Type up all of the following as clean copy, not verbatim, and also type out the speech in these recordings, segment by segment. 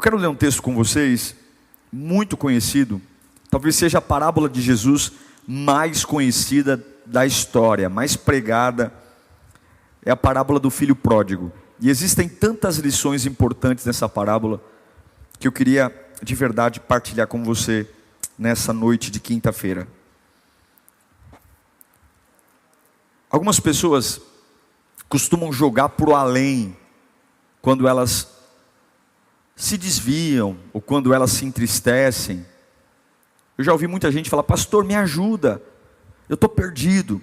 quero ler um texto com vocês, muito conhecido, talvez seja a parábola de Jesus mais conhecida da história, mais pregada, é a parábola do filho pródigo. E existem tantas lições importantes nessa parábola, que eu queria de verdade partilhar com você nessa noite de quinta-feira. Algumas pessoas costumam jogar para o além, quando elas se desviam, ou quando elas se entristecem. Eu já ouvi muita gente falar: pastor, me ajuda, eu estou perdido,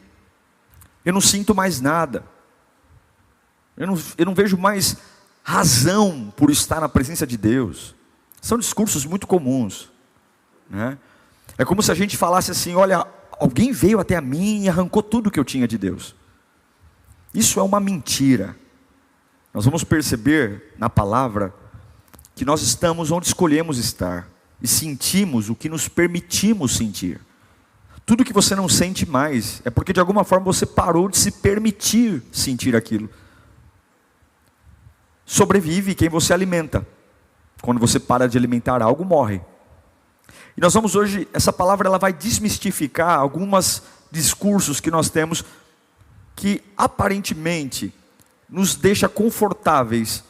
eu não sinto mais nada, eu não vejo mais razão por estar na presença de Deus. São discursos muito comuns, né? É como se a gente falasse assim: olha, alguém veio até a mim e arrancou tudo que eu tinha de Deus. Isso é uma mentira. Nós vamos perceber na palavra que nós estamos onde escolhemos estar e sentimos o que nos permitimos sentir. Tudo que você não sente mais é porque de alguma forma você parou de se permitir sentir aquilo. Sobrevive quem você alimenta. Quando você para de alimentar algo, morre. E nós vamos hoje, essa palavra ela vai desmistificar alguns discursos que nós temos que aparentemente nos deixa confortáveis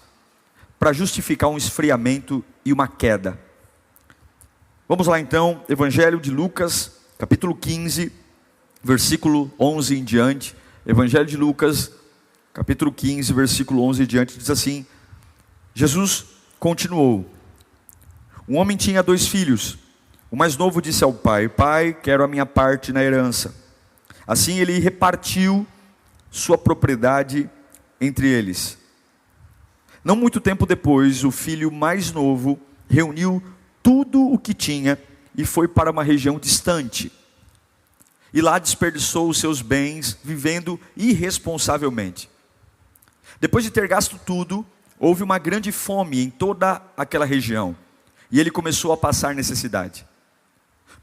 para justificar um esfriamento e uma queda. Vamos lá então, Evangelho de Lucas, capítulo 15, versículo 11 em diante. Evangelho de Lucas, capítulo 15, versículo 11 em diante, diz assim: Jesus continuou: um homem tinha 2 filhos. O mais novo disse ao pai: pai, quero a minha parte na herança. Assim ele repartiu sua propriedade entre eles. Não muito tempo depois, o filho mais novo reuniu tudo o que tinha e foi para uma região distante. E lá desperdiçou os seus bens, vivendo irresponsavelmente. Depois de ter gasto tudo, houve uma grande fome em toda aquela região, e ele começou a passar necessidade.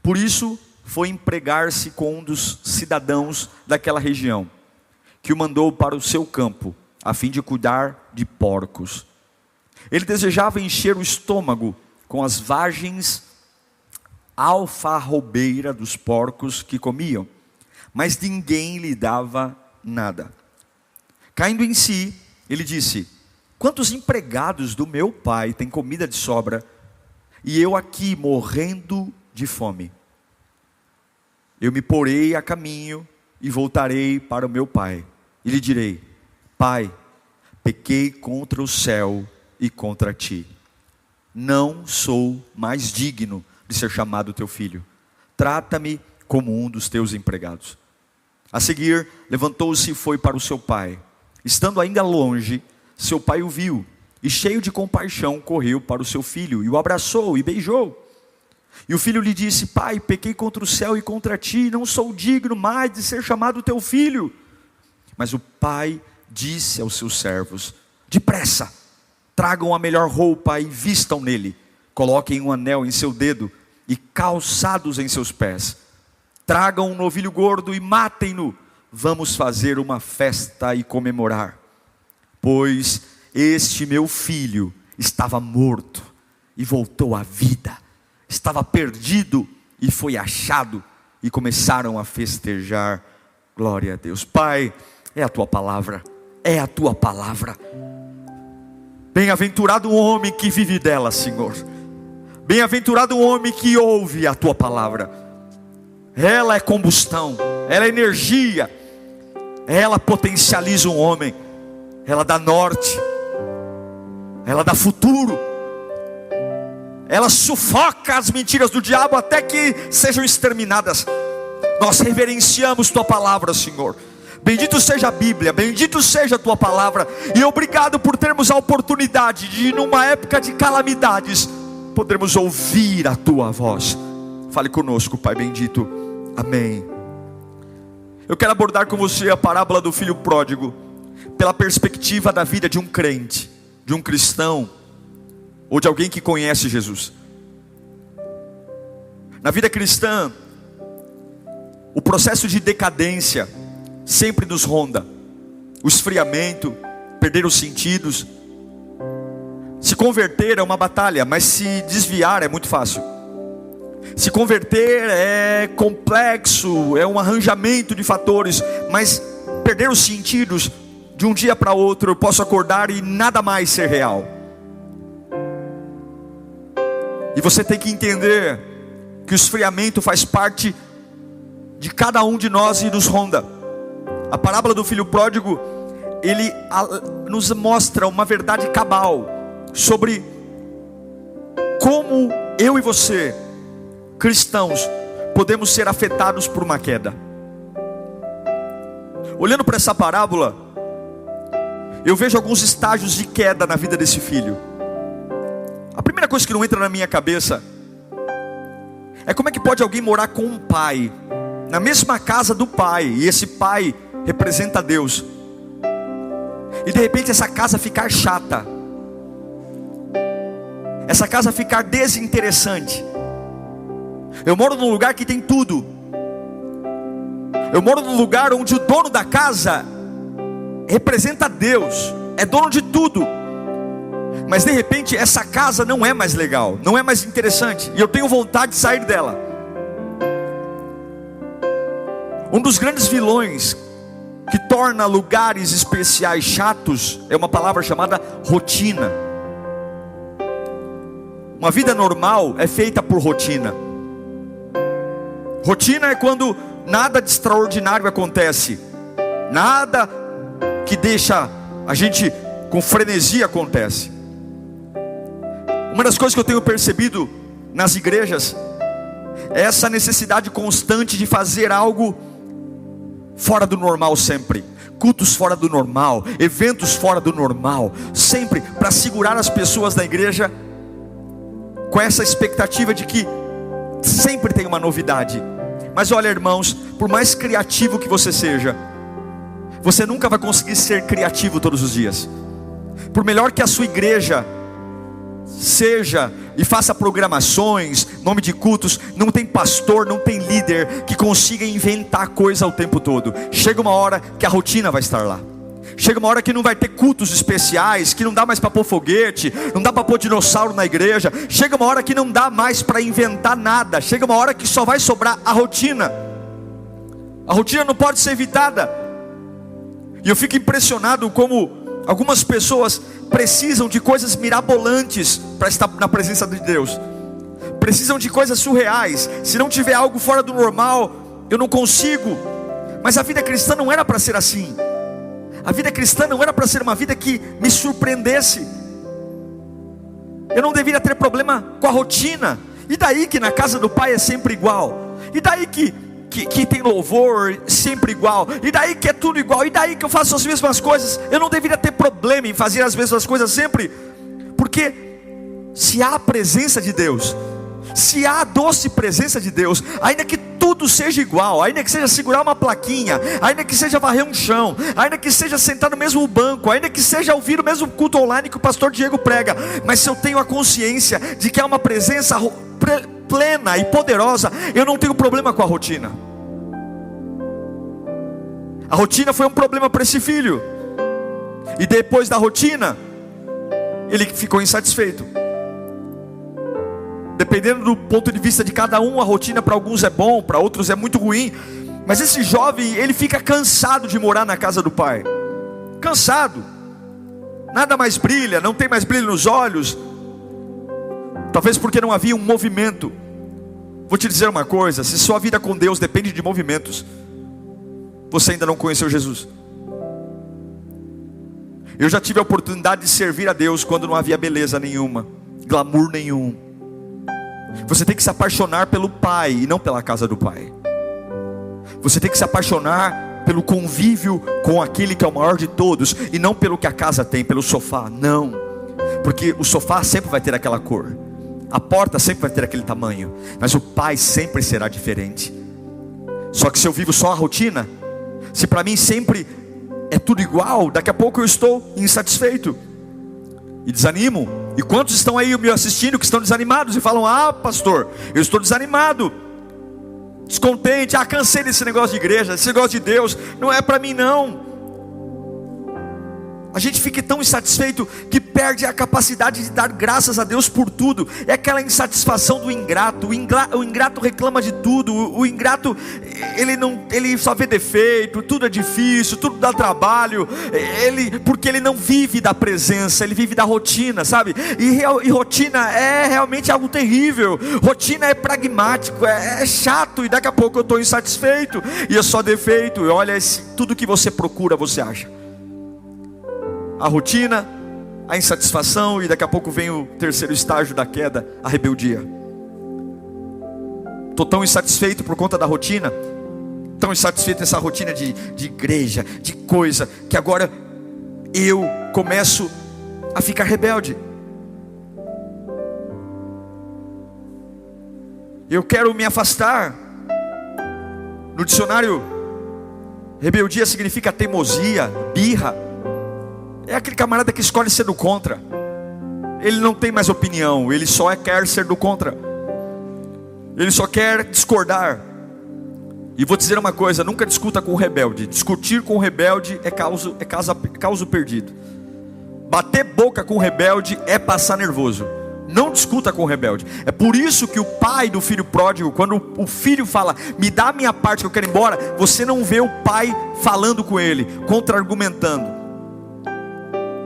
Por isso, foi empregar-se com um dos cidadãos daquela região, que o mandou para o seu campo, a fim de cuidar de porcos. Ele desejava encher o estômago com as vagens alfarrobeira dos porcos que comiam, mas ninguém lhe dava nada. Caindo em si, ele disse: quantos empregados do meu pai têm comida de sobra, e eu aqui morrendo de fome? Eu me porei a caminho e voltarei para o meu pai, e lhe direi: pai, pequei contra o céu e contra ti. Não sou mais digno de ser chamado teu filho. Trata-me como um dos teus empregados. A seguir, levantou-se e foi para o seu pai. Estando ainda longe, seu pai o viu, e cheio de compaixão, correu para o seu filho, e o abraçou e beijou. E o filho lhe disse: pai, pequei contra o céu e contra ti, não sou digno mais de ser chamado teu filho. Mas o pai disse aos seus servos: depressa, tragam a melhor roupa e vistam nele, coloquem um anel em seu dedo e calçados em seus pés, tragam um novilho gordo e matem-no, vamos fazer uma festa e comemorar, pois este meu filho estava morto e voltou à vida, estava perdido e foi achado, e começaram a festejar. Glória a Deus. Pai, é a tua palavra, é a tua palavra. Bem-aventurado o homem que vive dela, Senhor. Bem-aventurado o homem que ouve a tua palavra. Ela é combustão, ela é energia, ela potencializa um homem, ela dá norte, ela dá futuro, ela sufoca as mentiras do diabo até que sejam exterminadas. Nós reverenciamos tua palavra, Senhor. Bendito seja a Bíblia, bendito seja a tua palavra, e obrigado por termos a oportunidade de, numa época de calamidades, podermos ouvir a tua voz. Fale conosco, Pai bendito, amém. Eu quero abordar com você a parábola do filho pródigo, pela perspectiva da vida de um crente, de um cristão, ou de alguém que conhece Jesus. Na vida cristã, o processo de decadência sempre nos ronda. O esfriamento, perder os sentidos. Se converter é uma batalha, mas se desviar é muito fácil. Se converter é complexo, é um arranjamento de fatores, mas perder os sentidos, de um dia para outro eu posso acordar e nada mais ser real. E você tem que entender que o esfriamento faz parte de cada um de nós e nos ronda. A parábola do filho pródigo, ele nos mostra uma verdade cabal sobre como eu e você, cristãos, podemos ser afetados por uma queda. Olhando para essa parábola, eu vejo alguns estágios de queda na vida desse filho. A primeira coisa que não entra na minha cabeça é como é que pode alguém morar com um pai, na mesma casa do pai, e esse pai representa Deus, e de repente essa casa ficar chata, essa casa ficar desinteressante. Eu moro num lugar que tem tudo. Eu moro num lugar onde o dono da casa representa Deus, é dono de tudo. Mas de repente essa casa não é mais legal, não é mais interessante, e eu tenho vontade de sair dela. Um dos grandes vilões que torna lugares especiais chatos é uma palavra chamada rotina. Uma vida normal é feita por rotina. Rotina é quando nada de extraordinário acontece, nada que deixa a gente com frenesi acontece. Uma das coisas que eu tenho percebido nas igrejas é essa necessidade constante de fazer algo fora do normal sempre. Cultos fora do normal, eventos fora do normal, sempre para segurar as pessoas da igreja com essa expectativa de que sempre tem uma novidade. Mas olha, irmãos, por mais criativo que você seja, você nunca vai conseguir ser criativo todos os dias. Por melhor que a sua igreja seja e faça programações, nome de cultos, não tem pastor, não tem líder que consiga inventar coisa o tempo todo. Chega uma hora que a rotina vai estar lá. Chega uma hora que não vai ter cultos especiais, que não dá mais para pôr foguete, não dá para pôr dinossauro na igreja. Chega uma hora que não dá mais para inventar nada. Chega uma hora que só vai sobrar a rotina. A rotina não pode ser evitada. E eu fico impressionado como algumas pessoas precisam de coisas mirabolantes para estar na presença de Deus. Precisam de coisas surreais. Se não tiver algo fora do normal, eu não consigo. Mas a vida cristã não era para ser assim. A vida cristã não era para ser uma vida que me surpreendesse. Eu não deveria ter problema com a rotina. E daí que na casa do pai é sempre igual? E daí que tem louvor sempre igual? E daí que é tudo igual? E daí que eu faço as mesmas coisas? Eu não deveria ter problema em fazer as mesmas coisas sempre. Porque se há a presença de Deus, se há a doce presença de Deus, ainda que tudo seja igual, ainda que seja segurar uma plaquinha, ainda que seja varrer um chão, ainda que seja sentar no mesmo banco, ainda que seja ouvir o mesmo culto online que o pastor Diego prega, mas se eu tenho a consciência de que há uma presença plena e poderosa, eu não tenho problema com a rotina. A rotina foi um problema para esse filho, e depois da rotina ele ficou insatisfeito. Dependendo do ponto de vista de cada um, a rotina para alguns é bom, para outros é muito ruim. Mas esse jovem, ele fica cansado de morar na casa do pai. Cansado. Nada mais brilha, não tem mais brilho nos olhos. Talvez porque não havia um movimento. Vou te dizer uma coisa: se sua vida com Deus depende de movimentos, você ainda não conheceu Jesus. Eu já tive a oportunidade de servir a Deus quando não havia beleza nenhuma, glamour nenhum. Você tem que se apaixonar pelo pai e não pela casa do pai. Você tem que se apaixonar pelo convívio com aquele que é o maior de todos, e não pelo que a casa tem, pelo sofá. Não, porque o sofá sempre vai ter aquela cor, a porta sempre vai ter aquele tamanho, mas o pai sempre será diferente. Só que se eu vivo só a rotina, se para mim sempre é tudo igual, daqui a pouco eu estou insatisfeito e desanimo. E quantos estão aí me assistindo que estão desanimados e falam: ah, pastor, eu estou desanimado, descontente, cansei desse negócio de igreja, esse negócio de Deus, não é para mim não. A gente fica tão insatisfeito que perde a capacidade de dar graças a Deus por tudo. É aquela insatisfação do ingrato. O ingrato reclama de tudo. O ingrato, ele só vê defeito, tudo é difícil, tudo dá trabalho. Porque ele não vive da presença, ele vive da rotina, sabe? E rotina é realmente algo terrível. Rotina é pragmático, é chato, e daqui a pouco eu estou insatisfeito, e é só defeito. E olha, tudo que você procura, você acha. A rotina, a insatisfação, e daqui a pouco vem o terceiro estágio da queda, a rebeldia. Estou tão insatisfeito por conta da rotina, tão insatisfeito nessa rotina de igreja, de coisa, que agora eu começo a ficar rebelde. Eu quero me afastar. No dicionário, rebeldia significa teimosia, birra. É aquele camarada que escolhe ser do contra. Ele não tem mais opinião, ele só quer ser do contra. Ele só quer discordar. E vou dizer uma coisa: nunca discuta com o rebelde. Discutir com o rebelde é causa perdido. Bater boca com o rebelde é passar nervoso. Não discuta com o rebelde. É por isso que o pai do filho pródigo, quando o filho fala, me dá a minha parte que eu quero ir embora, você não vê o pai falando com ele, contra-argumentando.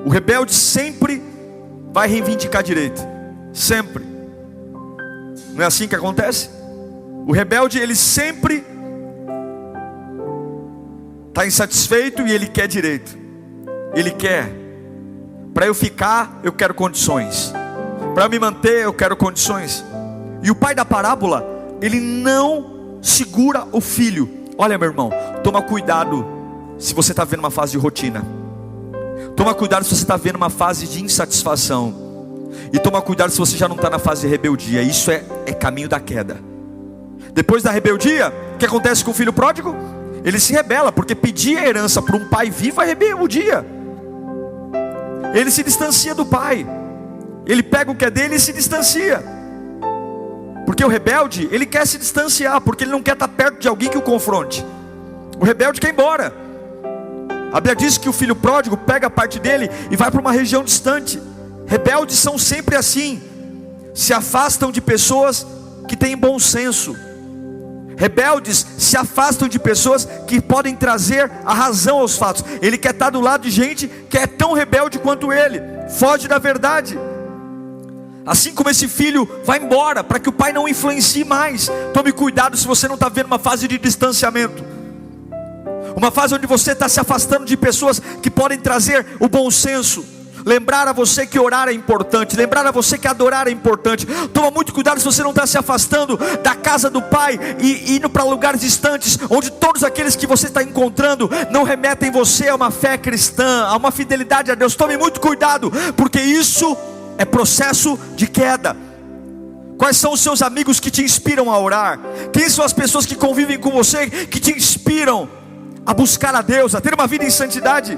O rebelde sempre vai reivindicar direito. Sempre. Não é assim que acontece? O rebelde, ele sempre está insatisfeito e ele quer direito. Ele quer. Para eu ficar, eu quero condições. Para me manter, eu quero condições. E o pai da parábola, ele não segura o filho. Olha, meu irmão, toma cuidado se você está vendo uma fase de rotina. Toma cuidado se você está vendo uma fase de insatisfação. E toma cuidado se você já não está na fase de rebeldia. Isso é caminho da queda. Depois da rebeldia, o que acontece com o filho pródigo? Ele se rebela, porque pedir a herança para um pai vivo é rebeldia. Ele se distancia do pai. Ele pega o que é dele e se distancia. Porque o rebelde, ele quer se distanciar, porque ele não quer estar perto de alguém que o confronte. O rebelde quer ir embora. A Bíblia diz que o filho pródigo pega a parte dele e vai para uma região distante. Rebeldes são sempre assim. Se afastam de pessoas que têm bom senso. Rebeldes se afastam de pessoas que podem trazer a razão aos fatos. Ele quer estar do lado de gente que é tão rebelde quanto ele. Foge da verdade. Assim como esse filho vai embora, para que o pai não influencie mais. Tome cuidado se você não está vendo uma fase de distanciamento. Uma fase onde você está se afastando de pessoas que podem trazer o bom senso. Lembrar a você que orar é importante. Lembrar a você que adorar é importante. Toma muito cuidado se você não está se afastando da casa do pai e indo para lugares distantes, onde todos aqueles que você está encontrando não remetem você a uma fé cristã, a uma fidelidade a Deus. Tome muito cuidado, porque isso é processo de queda. Quais são os seus amigos que te inspiram a orar? Quem são as pessoas que convivem com você, que te inspiram a buscar a Deus, a ter uma vida em santidade?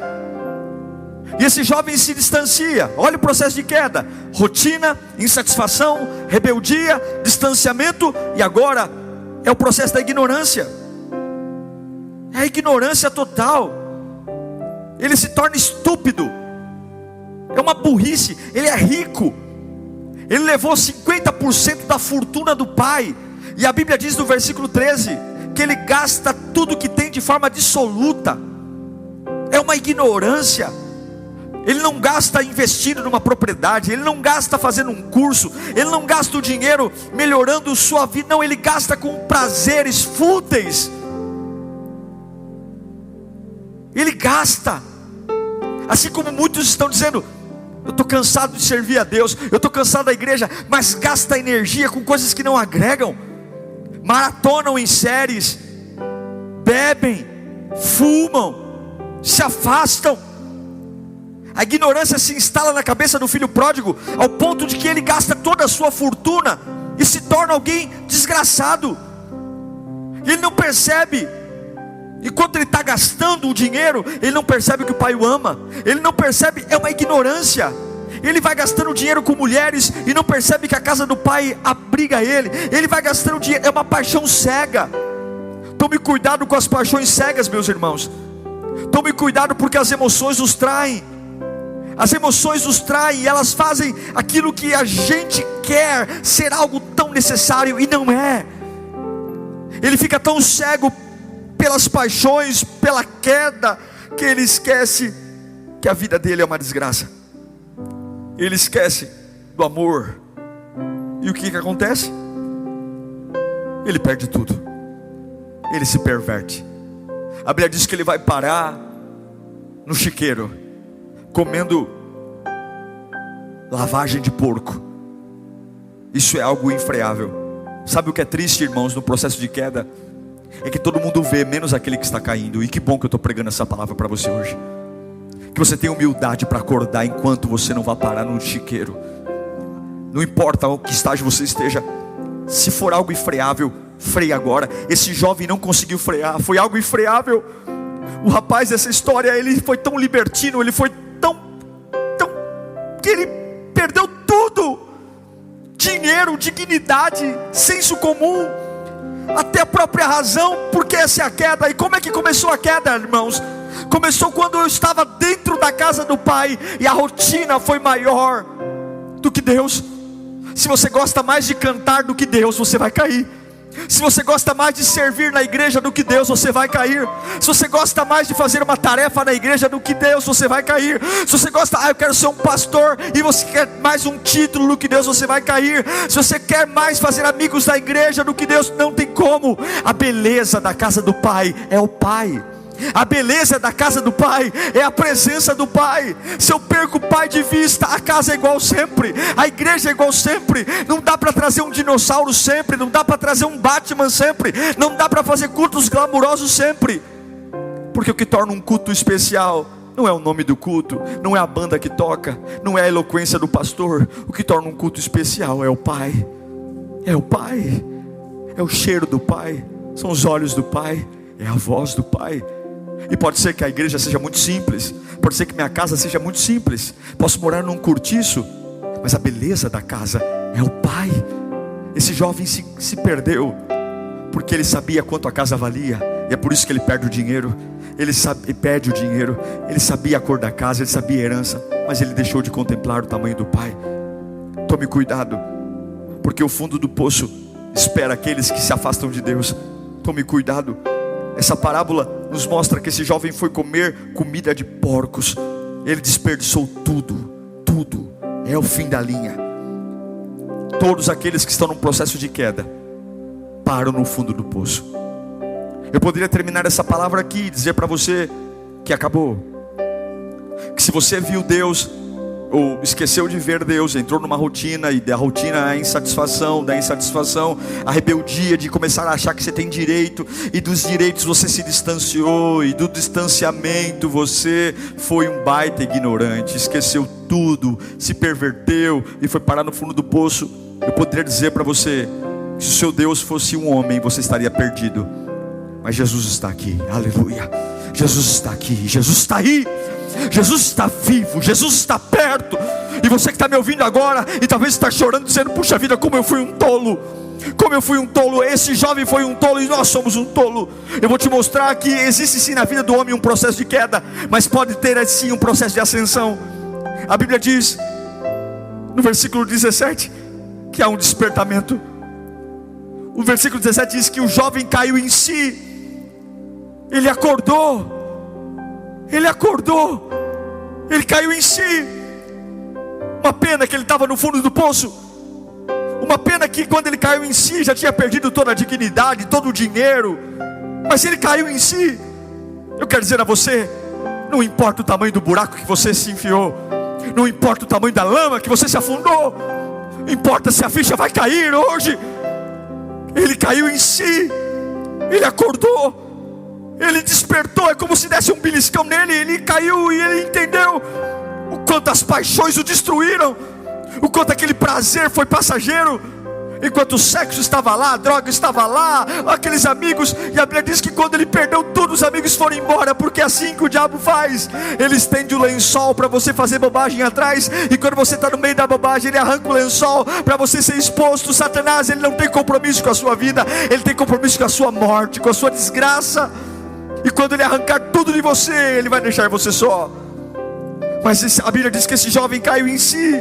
E esse jovem se distancia. Olha o processo de queda: rotina, insatisfação, rebeldia, distanciamento. E agora é o processo da ignorância. É a ignorância total. Ele se torna estúpido. É uma burrice. Ele é rico. Ele levou 50% da fortuna do pai. E a Bíblia diz no versículo 13 que ele gasta tudo que tem de forma dissoluta. É uma ignorância. Ele não gasta investindo numa propriedade. Ele não gasta fazendo um curso. Ele não gasta o dinheiro melhorando sua vida. Não, ele gasta com prazeres fúteis. Ele gasta. Assim como muitos estão dizendo: eu estou cansado de servir a Deus, eu estou cansado da igreja. Mas gasta energia com coisas que não agregam. Maratonam em séries, bebem, fumam, se afastam. A ignorância se instala na cabeça do filho pródigo, ao ponto de que ele gasta toda a sua fortuna e se torna alguém desgraçado. Ele não percebe. Enquanto ele está gastando o dinheiro, ele não percebe que o pai o ama. Ele não percebe, é uma ignorância. Ele vai gastando dinheiro com mulheres e não percebe que a casa do pai abriga ele. Ele vai gastando dinheiro, é uma paixão cega. Tome cuidado com as paixões cegas, meus irmãos. Tome cuidado, porque as emoções nos traem. As emoções nos traem, elas fazem aquilo que a gente quer ser algo tão necessário e não é. Ele fica tão cego pelas paixões, pela queda, que ele esquece que a vida dele é uma desgraça. Ele esquece do amor. E o que acontece? Ele perde tudo. Ele se perverte. A Bíblia diz que ele vai parar no chiqueiro, comendo lavagem de porco. Isso é algo infreável. Sabe o que é triste, irmãos, no processo de queda? É que todo mundo vê, menos aquele que está caindo. E que bom que eu estou pregando essa palavra para você hoje. Que você tenha humildade para acordar enquanto você não vai parar no chiqueiro. Não importa o que estágio você esteja. Se for algo infreável, freie agora. Esse jovem não conseguiu frear, foi algo infreável. O rapaz dessa história, ele foi tão libertino, ele foi tão que ele perdeu tudo: dinheiro, dignidade, senso comum, até a própria razão, porque essa é a queda. E como é que começou a queda, irmãos? Começou quando eu estava dentro da casa do Pai, e a rotina foi maior do que Deus. Se você gosta mais de cantar do que Deus, você vai cair. Se você gosta mais de servir na igreja do que Deus, você vai cair. Se você gosta mais de fazer uma tarefa na igreja do que Deus, você vai cair. Se você gosta, eu quero ser um pastor, e você quer mais um título do que Deus, você vai cair. Se você quer mais fazer amigos da igreja do que Deus, não tem como. A beleza da casa do Pai é o Pai. A beleza da casa do Pai é a presença do Pai. Se eu perco o Pai de vista, a casa é igual sempre, a igreja é igual sempre. Não dá para trazer um dinossauro sempre, não dá para trazer um Batman sempre, não dá para fazer cultos glamurosos sempre. Porque o que torna um culto especial não é o nome do culto, não é a banda que toca, não é a eloquência do pastor. O que torna um culto especial é o Pai. É o Pai, é o cheiro do Pai, são os olhos do Pai, é a voz do Pai. E pode ser que a igreja seja muito simples, pode ser que minha casa seja muito simples, posso morar num cortiço, mas a beleza da casa é o Pai. Esse jovem se perdeu, porque ele sabia quanto a casa valia, e é por isso que ele perde o dinheiro. Ele perde o dinheiro, ele sabia a cor da casa, ele sabia a herança, mas ele deixou de contemplar o tamanho do Pai. Tome cuidado, porque o fundo do poço espera aqueles que se afastam de Deus. Tome cuidado. Essa parábola nos mostra que esse jovem foi comer comida de porcos. Ele desperdiçou tudo. É o fim da linha. Todos aqueles que estão num processo de queda param no fundo do poço. Eu poderia terminar essa palavra aqui e dizer para você que acabou. Que se você viu Deus, ou esqueceu de ver Deus, entrou numa rotina, e da rotina a insatisfação, da insatisfação a rebeldia de começar a achar que você tem direito, e dos direitos você se distanciou, e do distanciamento você foi um baita ignorante, esqueceu tudo, se perverteu e foi parar no fundo do poço. Eu poderia dizer para você que se o seu Deus fosse um homem, você estaria perdido. Mas Jesus está aqui, aleluia. Jesus está aqui, Jesus está aí, Jesus está vivo, Jesus está perto. E você que está me ouvindo agora e talvez está chorando, dizendo: puxa vida, como eu fui um tolo, como eu fui um tolo. Esse jovem foi um tolo e nós somos um tolo. Eu vou te mostrar que existe sim na vida do homem um processo de queda, mas pode ter sim um processo de ascensão. A Bíblia diz no versículo 17 que há um despertamento. O versículo 17 diz que o jovem caiu em si. Ele acordou, ele caiu em si. Uma pena que ele estava no fundo do poço. Uma pena que quando ele caiu em si, já tinha perdido toda a dignidade, todo o dinheiro. Mas ele caiu em si. Eu quero dizer a você, não importa o tamanho do buraco que você se enfiou, não importa o tamanho da lama que você se afundou, importa se a ficha vai cair hoje. Ele caiu em si, ele acordou, ele despertou. É como se desse um beliscão nele. Ele caiu e ele entendeu o quanto as paixões o destruíram, o quanto aquele prazer foi passageiro. Enquanto o sexo estava lá, a droga estava lá, aqueles amigos. E a Bíblia diz que quando ele perdeu tudo, os amigos foram embora. Porque é assim que o diabo faz. Ele estende o lençol para você fazer bobagem atrás. E quando você está no meio da bobagem, ele arranca o lençol para você ser exposto. Satanás, ele não tem compromisso com a sua vida, ele tem compromisso com a sua morte, com a sua desgraça. E quando ele arrancar tudo de você, ele vai deixar você só. Mas a Bíblia diz que esse jovem caiu em si.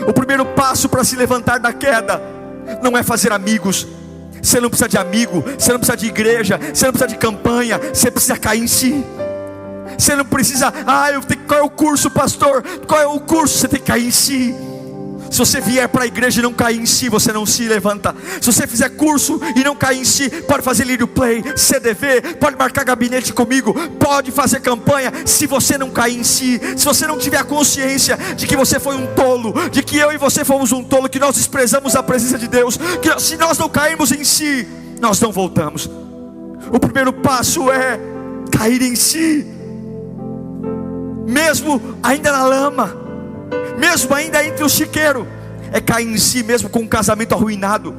O primeiro passo para se levantar da queda não é fazer amigos. Você não precisa de amigo, você não precisa de igreja, você não precisa de campanha, você precisa cair em si. Você não precisa, qual é o curso, pastor? Qual é o curso? Você tem que cair em si. Se você vier para a igreja e não cair em si, você não se levanta. Se você fizer curso e não cair em si, pode fazer Lírio Play, CDV, pode marcar gabinete comigo, pode fazer campanha. Se você não cair em si, se você não tiver a consciência de que você foi um tolo, de que eu e você fomos um tolo, que nós desprezamos a presença de Deus, que se nós não cairmos em si, nós não voltamos. O primeiro passo é cair em si, mesmo ainda na lama, mesmo ainda entre o chiqueiro. É cair em si mesmo com um casamento arruinado.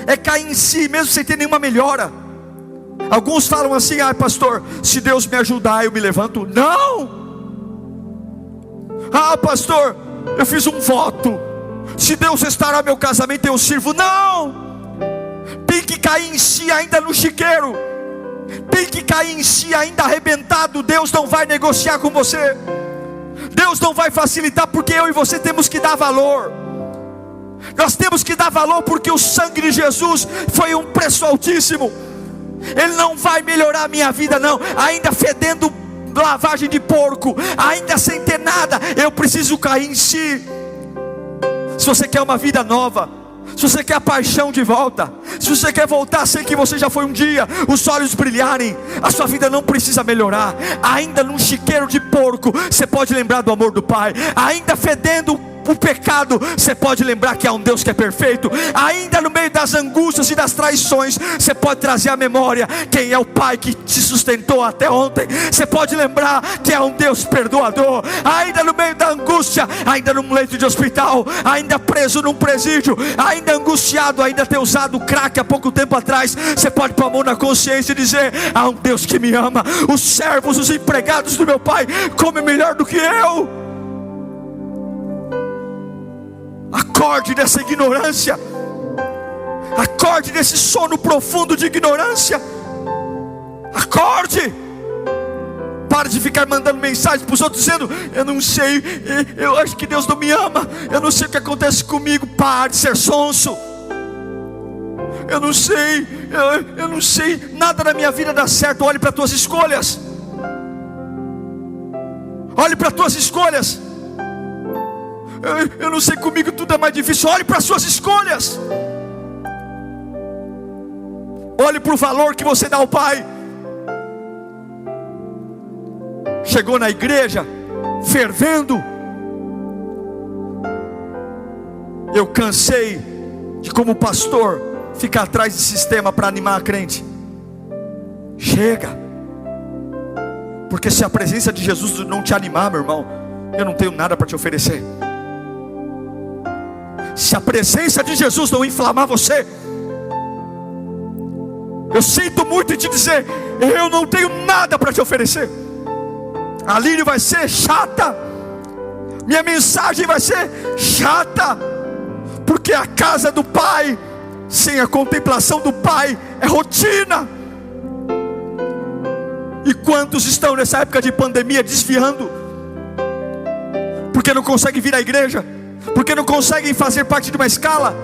É cair em si mesmo sem ter nenhuma melhora. Alguns falam assim: pastor, se Deus me ajudar eu me levanto. Não! Pastor, eu fiz um voto, se Deus restaurar meu casamento eu sirvo. Não! Tem que cair em si ainda no chiqueiro. Tem que cair em si ainda arrebentado. Deus não vai negociar com você. Deus não vai facilitar, porque eu e você temos que dar valor. Nós temos que dar valor, porque o sangue de Jesus foi um preço altíssimo. Ele não vai melhorar a minha vida não, ainda fedendo lavagem de porco, ainda sem ter nada. Eu preciso cair em si. Se você quer uma vida nova, se você quer a paixão de volta, se você quer voltar a ser que você já foi um dia, os olhos brilharem, a sua vida não precisa melhorar. Ainda num chiqueiro de porco, você pode lembrar do amor do Pai. Ainda fedendo o pecado, você pode lembrar que há um Deus que é perfeito. Ainda no meio das angústias e das traições, você pode trazer à memória quem é o Pai que te sustentou até ontem. Você pode lembrar que é um Deus perdoador. Ainda no meio da angústia, ainda num leito de hospital, ainda preso num presídio, ainda angustiado, ainda ter usado crack há pouco tempo atrás, você pode pôr a mão na consciência e dizer: há um Deus que me ama. Os servos, os empregados do meu Pai comem melhor do que eu. Acorde dessa ignorância. Acorde desse sono profundo de ignorância. Acorde. Pare de ficar mandando mensagem para os outros dizendo: eu não sei, eu acho que Deus não me ama, eu não sei o que acontece comigo. Pare de ser sonso. Eu não sei, nada na minha vida dá certo. Olhe para as tuas escolhas. Olhe para as tuas escolhas. Eu não sei, comigo tudo é mais difícil. Olhe para as suas escolhas. Olhe para o valor que você dá ao Pai. Chegou na igreja fervendo. Eu cansei de, como pastor, ficar atrás de sistema para animar a crente. Chega. Porque se a presença de Jesus não te animar, meu irmão, eu não tenho nada para te oferecer. Se a presença de Jesus não inflamar você, eu sinto muito em te dizer, eu não tenho nada para te oferecer. A Lírio vai ser chata, minha mensagem vai ser chata, porque a casa do Pai sem a contemplação do Pai é rotina. E quantos estão nessa época de pandemia desviando, porque não conseguem vir à igreja, porque não conseguem fazer parte de uma escala?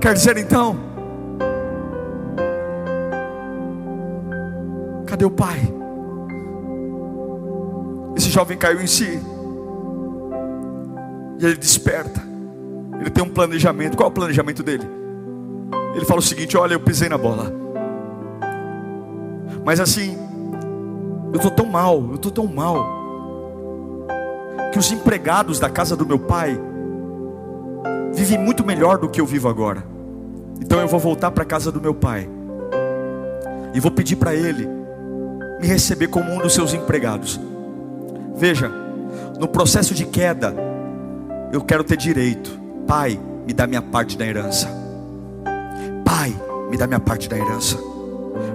Quer dizer então, cadê o Pai? Esse jovem caiu em si, e ele desperta. Ele tem um planejamento. Qual é o planejamento dele? Ele fala o seguinte: olha, eu pisei na bola, mas assim, eu estou tão mal, que os empregados da casa do meu pai vivem muito melhor do que eu vivo agora. Então eu vou voltar para a casa do meu pai e vou pedir para ele me receber como um dos seus empregados. Veja, no processo de queda, eu quero ter direito. Pai, me dá minha parte da herança. Pai, me dá minha parte da herança.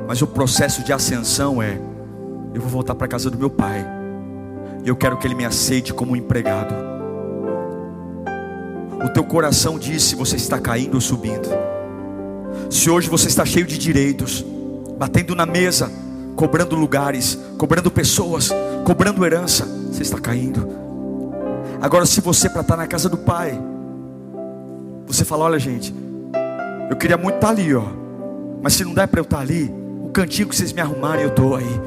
Mas o processo de ascensão é: eu vou voltar para a casa do meu pai, e eu quero que ele me aceite como um empregado. O teu coração diz se você está caindo ou subindo. Se hoje você está cheio de direitos, batendo na mesa, cobrando lugares, cobrando pessoas, cobrando herança, você está caindo. Agora, se você, para estar na casa do Pai, você fala: olha gente, eu queria muito estar ali, ó, mas se não der para eu estar ali, o cantinho que vocês me arrumarem, eu estou aí.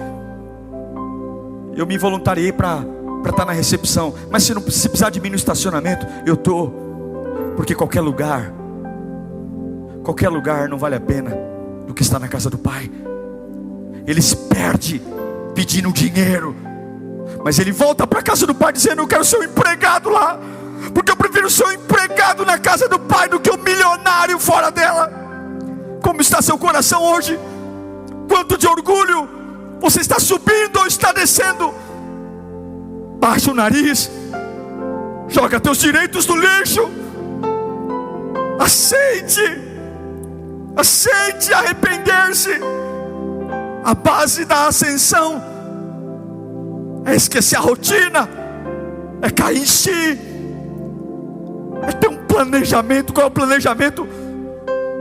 Eu me voluntariei para estar na recepção, mas se precisar de mim no estacionamento, eu estou. Porque qualquer lugar não vale a pena do que estar na casa do Pai. Ele se perde pedindo dinheiro, mas ele volta para a casa do Pai dizendo: eu quero ser um empregado lá, porque eu prefiro ser um empregado na casa do Pai do que um milionário fora dela. Como está seu coração hoje? Quanto de orgulho você está subindo ou está descendo? Baixa o nariz, joga teus direitos no lixo, aceite arrepender-se. A base da ascensão é esquecer a rotina, é cair em si, é ter um planejamento. Qual é o planejamento?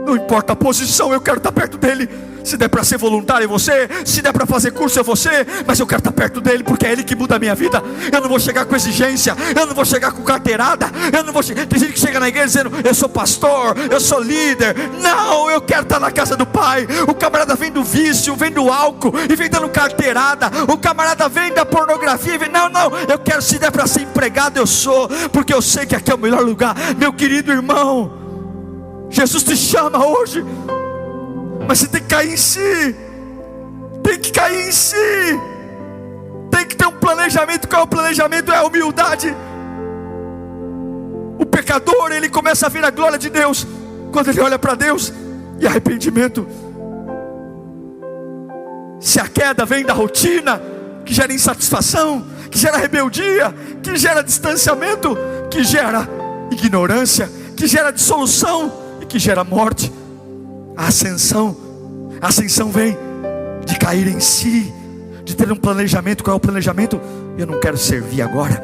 Não importa a posição, eu quero estar perto dele. Se der para ser voluntário, é você. Se der para fazer curso, é você. Mas eu quero estar perto dele, porque é ele que muda a minha vida. Eu não vou chegar com exigência, eu não vou chegar com carteirada, eu não vou Tem gente que chega na igreja dizendo: eu sou pastor, eu sou líder. Não, eu quero estar na casa do Pai. O camarada vem do vício, vem do álcool e vem dando carteirada. O camarada vem da pornografia e vem: não, eu quero, se der para ser empregado, eu sou, porque eu sei que aqui é o melhor lugar. Meu querido irmão, Jesus te chama hoje, mas você tem que cair em si. Tem que cair em si. Tem que ter um planejamento. Qual é o planejamento? É a humildade. O pecador, ele começa a ver a glória de Deus quando ele olha para Deus. E arrependimento. Se a queda vem da rotina, que gera insatisfação, que gera rebeldia, que gera distanciamento, que gera ignorância, que gera dissolução e que gera morte. A ascensão vem de cair em si, de ter um planejamento. Qual é o planejamento? Eu não quero servir agora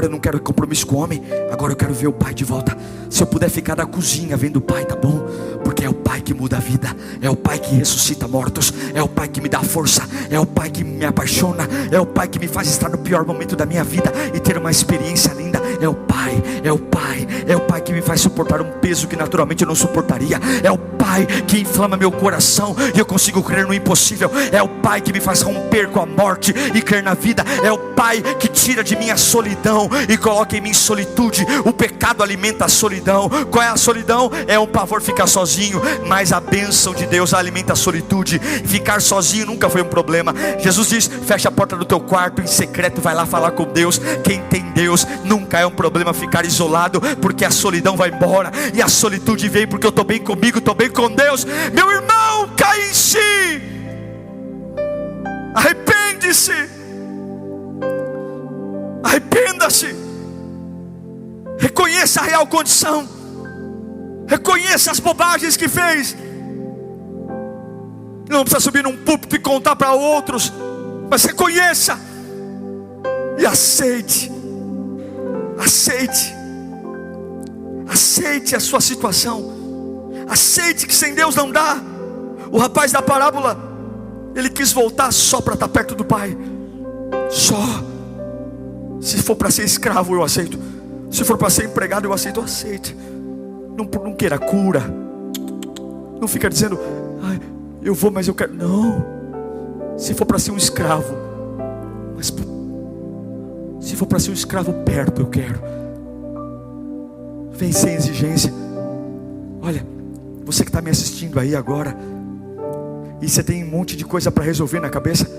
eu não quero compromisso com o homem, agora eu quero ver o Pai de volta. Se eu puder ficar na cozinha vendo o Pai, tá bom, porque é o Pai que muda a vida, é o Pai que ressuscita mortos, é o Pai que me dá força, é o Pai que me apaixona, é o Pai que me faz estar no pior momento da minha vida e ter uma experiência linda. É o Pai que me faz suportar um peso que naturalmente eu não suportaria. É o Pai que inflama meu coração e eu consigo crer no impossível. É o Pai que me faz romper com a morte e crer na vida. É o Pai que tira de mim a solidão e coloca em mim solitude. O pecado alimenta a solidão. Qual é a solidão? É um pavor ficar sozinho, mas a bênção de Deus alimenta a solitude. Ficar sozinho nunca foi um problema. Jesus diz: fecha a porta do teu quarto em secreto, vai lá falar com Deus. Quem tem Deus nunca é um problema ficar isolado, porque a solidão vai embora e a solitude vem porque eu estou bem comigo, estou bem com Deus. Meu irmão, cai em si, arrepende-se, arrependa-se, reconheça a real condição, reconheça as bobagens que fez. Não precisa subir num púlpito e contar para outros, mas reconheça e aceite a sua situação. Aceite que sem Deus não dá. O rapaz da parábola, ele quis voltar só para estar perto do Pai. Só. Se for para ser escravo, eu aceito. Se for para ser empregado, eu aceito. Aceite. Não queira cura. Não fica dizendo: eu vou, mas eu quero. Não. Se for para ser um escravo, mas se for para ser um escravo perto, eu quero. Vem sem exigência. Olha, você que está me assistindo aí agora, e você tem um monte de coisa para resolver na cabeça,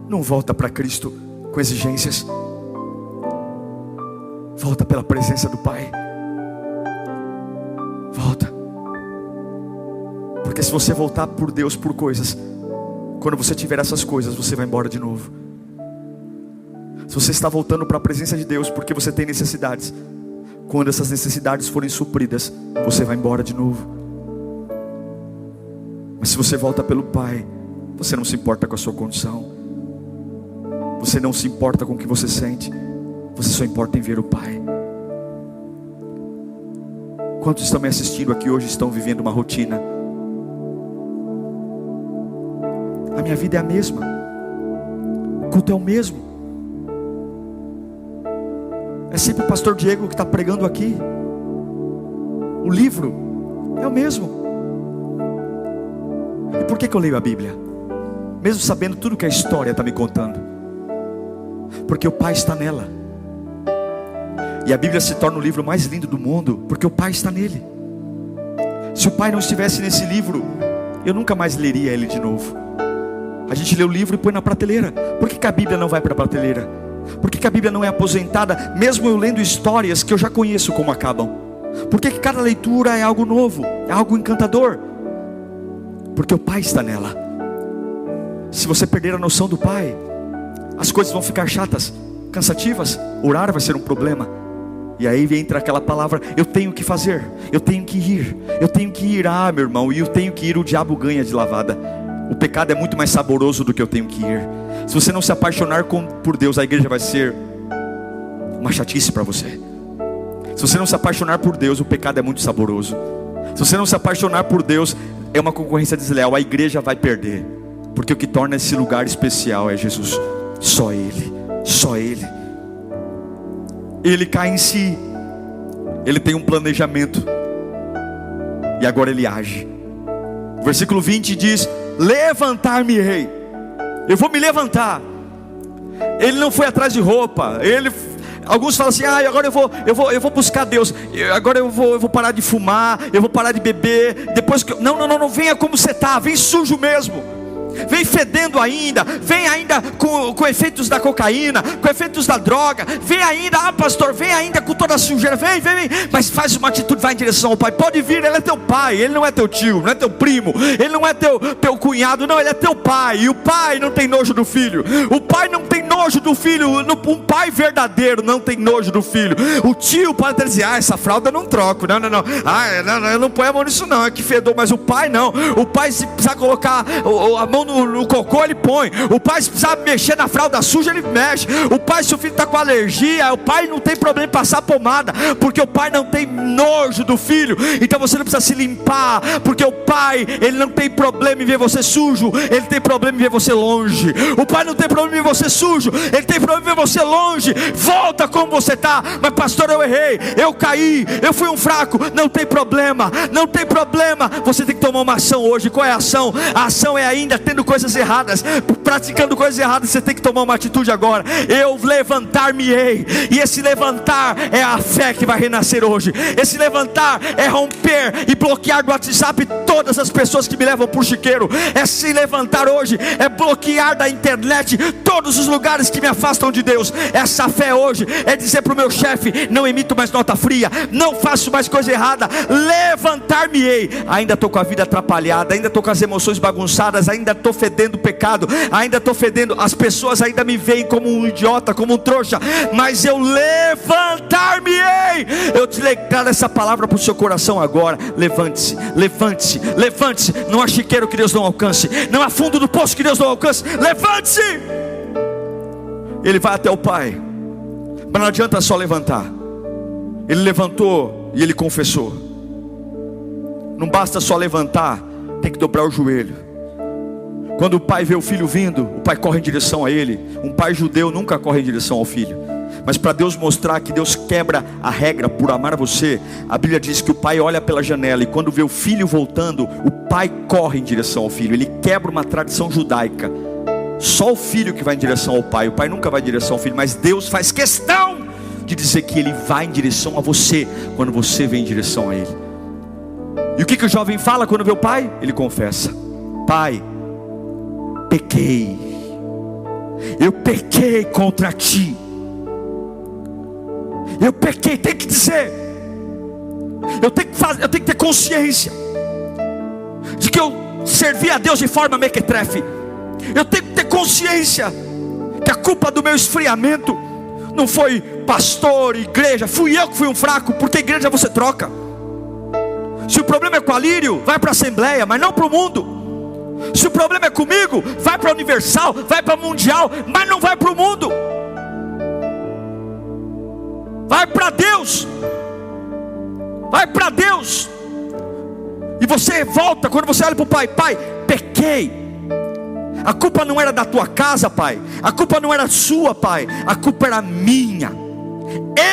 não volta para Cristo com exigências. Volta pela presença do Pai. Volta. Porque se você voltar por Deus por coisas, quando você tiver essas coisas, você vai embora de novo. Se você está voltando para a presença de Deus porque você tem necessidades, quando essas necessidades forem supridas, você vai embora de novo. Mas se você volta pelo Pai, você não se importa com a sua condição, você não se importa com o que você sente, você só importa em ver o Pai. Quantos estão me assistindo aqui hoje estão vivendo uma rotina? A minha vida é a mesma, o culto é o mesmo, é sempre o pastor Diego que está pregando aqui. O livro é o mesmo. E por que eu leio a Bíblia? Mesmo sabendo tudo que a história está me contando. Porque o Pai está nela. E a Bíblia se torna o livro mais lindo do mundo, porque o Pai está nele. Se o Pai não estivesse nesse livro, eu nunca mais leria ele de novo. A gente lê o livro e põe na prateleira. Por que a Bíblia não vai para a prateleira? Por que a Bíblia não é aposentada, mesmo eu lendo histórias que eu já conheço como acabam? Por que cada leitura é algo novo, é algo encantador? Porque o Pai está nela. Se você perder a noção do Pai, as coisas vão ficar chatas, cansativas. Orar vai ser um problema. E aí entra aquela palavra: eu tenho que fazer, eu tenho que ir, eu tenho que ir. Ah, meu irmão, e eu tenho que ir, o diabo ganha de lavada. O pecado é muito mais saboroso do que eu tenho que ir. Se você não se apaixonar por Deus, a igreja vai ser uma chatice para você. Se você não se apaixonar por Deus, o pecado é muito saboroso. Se você não se apaixonar por Deus, é uma concorrência desleal, a igreja vai perder. Porque o que torna esse lugar especial é Jesus. Só Ele, só Ele. Ele cai em si. Ele tem um planejamento. E agora Ele age. O versículo 20 diz: levantar-me-ei. Eu vou me levantar. Ele não foi atrás de roupa. Alguns falam assim: agora eu vou buscar Deus. Agora eu vou parar de fumar. Eu vou parar de beber. Depois que não, venha como você está. Vem sujo mesmo. Vem fedendo ainda. Vem ainda com efeitos da cocaína, com efeitos da droga. Vem ainda, pastor, vem ainda com toda a sujeira. Vem. Mas faz uma atitude, vai em direção ao Pai. Pode vir, Ele é teu Pai. Ele não é teu tio, não é teu primo. Ele não é teu cunhado, não, Ele é teu Pai. E o Pai não tem nojo do filho. O Pai não tem nojo do filho. Um pai verdadeiro não tem nojo do filho. O tio pode dizer: essa fralda eu não troco. Não. Não, eu não ponho a mão nisso não, é que fedor. Mas o Pai não. O Pai, se precisar colocar a mão no cocô, ele põe. O pai, se precisar mexer na fralda suja, ele mexe. O pai, se o filho está com alergia, o pai não tem problema em passar pomada, porque o pai não tem nojo do filho. Então você não precisa se limpar, porque o pai, ele não tem problema em ver você sujo, ele tem problema em ver você longe. O pai não tem problema em ver você sujo, ele tem problema em ver você longe. Volta como você está. Mas pastor, eu errei, eu caí, eu fui um fraco. Não tem problema, não tem problema. Você tem que tomar uma ação hoje. Qual é a ação? A ação é ainda tendo coisas erradas, praticando coisas erradas, você tem que tomar uma atitude agora. Eu levantar-me-ei. E esse levantar é a fé que vai renascer hoje. Esse levantar é romper e bloquear do WhatsApp todas as pessoas que me levam por chiqueiro. Esse levantar hoje é bloquear da internet todos os lugares que me afastam de Deus. Essa fé hoje é dizer para o meu chefe: não emito mais nota fria, não faço mais coisa errada. Levantar-me-ei. Ainda estou com a vida atrapalhada, ainda estou com as emoções bagunçadas, ainda estou fedendo pecado, ainda estou fedendo. As pessoas ainda me veem como um idiota, como um trouxa. Mas eu levantar-me-ei. Eu te declaro essa palavra para o seu coração agora. Levante-se, levante-se, levante-se. Não há chiqueiro que Deus não alcance, não há fundo do poço que Deus não alcance. Levante-se. Ele vai até o Pai, mas não adianta só levantar. Ele levantou e ele confessou. Não basta só levantar, tem que dobrar o joelho. Quando o pai vê o filho vindo, o pai corre em direção a ele. Um pai judeu nunca corre em direção ao filho. Mas para Deus mostrar que Deus quebra a regra por amar você, a Bíblia diz que o pai olha pela janela e quando vê o filho voltando, o pai corre em direção ao filho. Ele quebra uma tradição judaica. Só o filho que vai em direção ao pai. O pai nunca vai em direção ao filho, mas Deus faz questão de dizer que Ele vai em direção a você quando você vem em direção a Ele. E o que o jovem fala quando vê o pai? Ele confessa: Pai, pequei, eu pequei contra ti, eu pequei. Tem que dizer, eu tenho que ter consciência de que eu servi a Deus de forma mequetrefe. Eu tenho que ter consciência que a culpa do meu esfriamento não foi pastor, igreja, fui eu que fui um fraco, porque igreja você troca. Se o problema é com a Lírio, vai para a Assembleia, mas não para o mundo. Se o problema é comigo, vai para a Universal, vai para a Mundial, mas não vai para o mundo. Vai para Deus. Vai para Deus. E você volta, quando você olha para o pai: Pai, pequei. A culpa não era da tua casa, pai. A culpa não era sua, pai. A culpa era minha.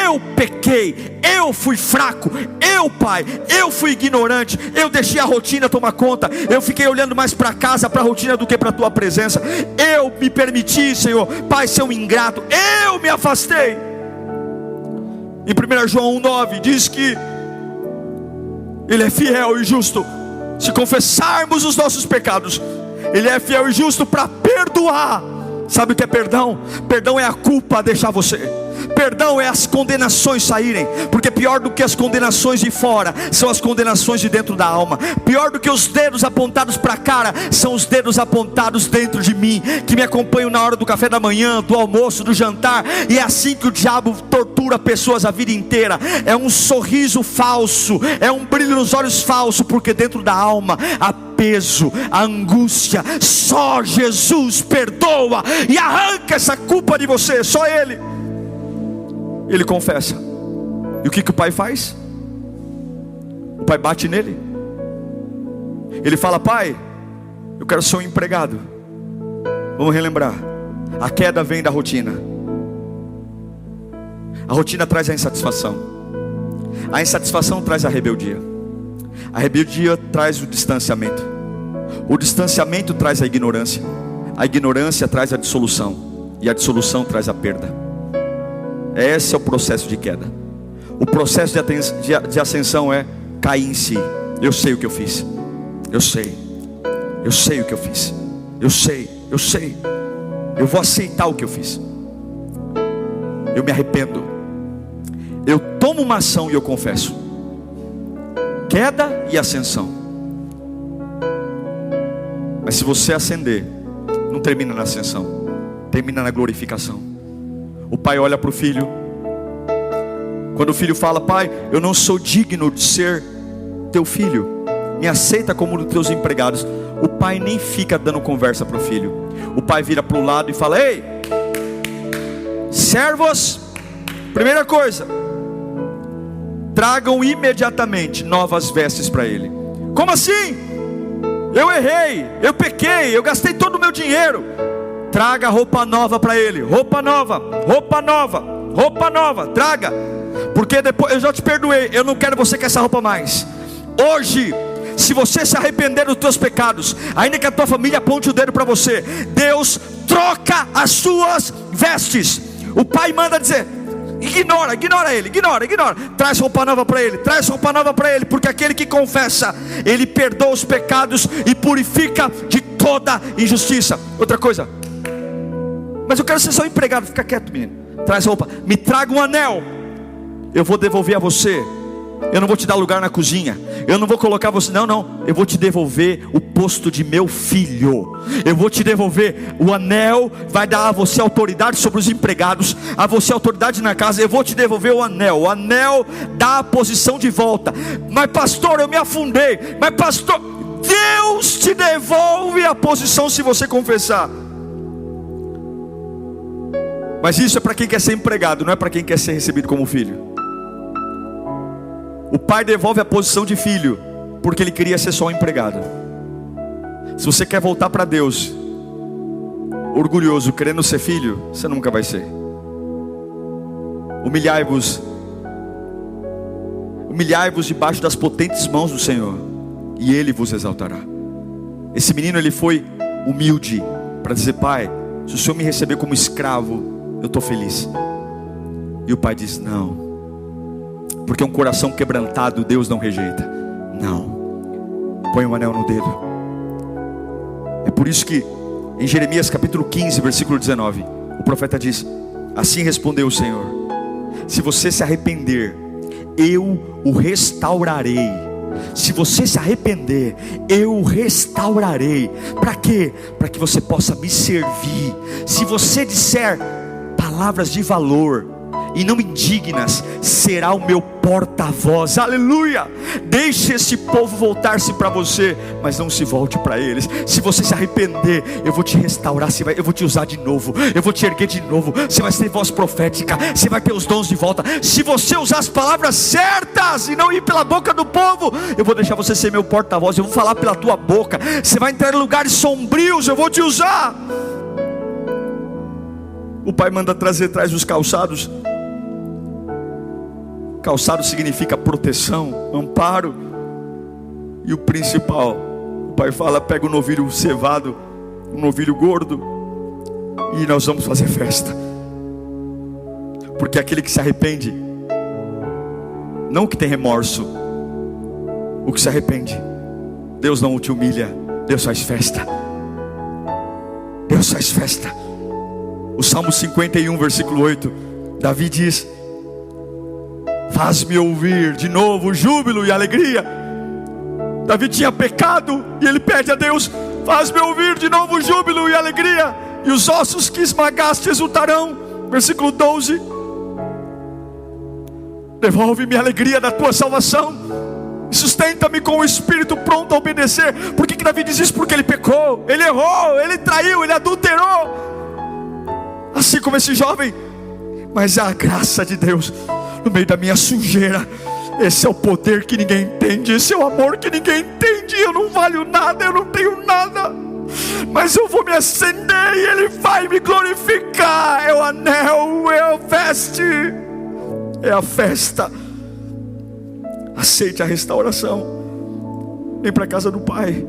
Eu pequei, eu fui fraco, eu, Pai, eu fui ignorante, eu deixei a rotina tomar conta, eu fiquei olhando mais para casa, para a rotina do que para a tua presença. Eu me permiti, Senhor, Pai, ser um ingrato, eu me afastei. Em 1 João 1,9 diz que Ele é fiel e justo. Se confessarmos os nossos pecados, Ele é fiel e justo para perdoar. Sabe o que é perdão? Perdão é a culpa deixar você. Perdão é as condenações saírem. Porque pior do que as condenações de fora são as condenações de dentro da alma. Pior do que os dedos apontados para a cara são os dedos apontados dentro de mim, que me acompanham na hora do café da manhã, do almoço, do jantar. E é assim que o diabo tortura pessoas a vida inteira. É um sorriso falso, é um brilho nos olhos falso, porque dentro da alma há peso, a angústia. Só Jesus perdoa e arranca essa culpa de você. Só Ele. Ele confessa. E o que o pai faz? O pai bate nele. Ele fala: pai, eu quero ser um empregado. Vamos relembrar. A queda vem da rotina. A rotina traz a insatisfação. A insatisfação traz a rebeldia. A rebeldia traz o distanciamento. O distanciamento traz a ignorância. A ignorância traz a dissolução. E a dissolução traz a perda. Esse é o processo de queda. O processo de ascensão é cair em si. Eu sei o que eu fiz. Eu sei o que eu fiz. Eu sei. Eu vou aceitar o que eu fiz. Eu me arrependo. Eu tomo uma ação e eu confesso. Queda e ascensão. Mas se você ascender, não termina na ascensão, termina na glorificação. O pai olha para o filho. Quando o filho fala: pai, eu não sou digno de ser teu filho, me aceita como um dos teus empregados. O pai nem fica dando conversa para o filho. O pai vira para o lado e fala: ei, servos, primeira coisa, tragam imediatamente novas vestes para ele. Como assim? Eu errei, eu pequei, eu gastei todo o meu dinheiro. Traga roupa nova para ele. Roupa nova, traga. Porque depois, eu já te perdoei, eu não quero você com essa roupa mais. Hoje, se você se arrepender dos teus pecados, ainda que a tua família aponte o dedo para você, Deus troca as suas vestes. O pai manda dizer: ignora ele. Traz roupa nova para ele, porque aquele que confessa, ele perdoa os pecados e purifica de toda injustiça. Outra coisa: mas eu quero ser só um empregado. Fica quieto, menino. Traz roupa. Me traga um anel. Eu vou devolver a você. Eu não vou te dar lugar na cozinha. Eu não vou colocar você. Não. Eu vou te devolver o posto de meu filho. Eu vou te devolver o anel. Vai dar a você autoridade sobre os empregados, a você autoridade na casa. Eu vou te devolver o anel. O anel dá a posição de volta. Mas pastor, eu me afundei. Mas pastor, Deus te devolve a posição se você confessar. Mas isso é para quem quer ser empregado, não é para quem quer ser recebido como filho. O pai devolve a posição de filho porque ele queria ser só um empregado. Se você quer voltar para Deus orgulhoso, querendo ser filho, você nunca vai ser. Humilhai-vos debaixo das potentes mãos do Senhor, e Ele vos exaltará. Esse menino, ele foi humilde para dizer: pai, se o Senhor me receber como escravo, eu estou feliz. E o pai diz: não, porque um coração quebrantado Deus não rejeita. Não. Põe um anel no dedo. É por isso que em Jeremias capítulo 15, versículo 19, o profeta diz: assim respondeu o Senhor: se você se arrepender, eu o restaurarei. Se você se arrepender, eu o restaurarei. Para quê? Para que você possa me servir. Se você disser palavras de valor e não indignas, será o meu porta-voz. Aleluia. Deixe esse povo voltar-se para você, mas não se volte para eles. Se você se arrepender, eu vou te restaurar, eu vou te usar de novo, eu vou te erguer de novo. Você vai ter voz profética, você vai ter os dons de volta. Se você usar as palavras certas e não ir pela boca do povo, eu vou deixar você ser meu porta-voz. Eu vou falar pela tua boca. Você vai entrar em lugares sombrios, eu vou te usar. O pai manda traz os calçados. Calçado significa proteção, amparo. E o principal, o pai fala: pega um novilho cevado, um novilho gordo, e nós vamos fazer festa. Porque aquele que se arrepende, não o que tem remorso, o que se arrepende, Deus não te humilha, Deus faz festa. Deus faz festa. O Salmo 51, versículo 8, Davi diz: faz-me ouvir de novo júbilo e alegria. Davi tinha pecado e ele pede a Deus: faz-me ouvir de novo júbilo e alegria, e os ossos que esmagaste exultarão. Versículo 12: devolve-me a alegria da tua salvação, sustenta-me com o espírito pronto a obedecer. Por que Davi diz isso? Porque ele pecou, ele errou, ele traiu, ele adulterou, assim como esse jovem. Mas é a graça de Deus no meio da minha sujeira. Esse é o poder que ninguém entende, esse é o amor que ninguém entende. Eu não valho nada, eu não tenho nada, mas eu vou me acender e Ele vai me glorificar. É o anel, é a veste, é a festa. Aceite a restauração. Vem para a casa do Pai.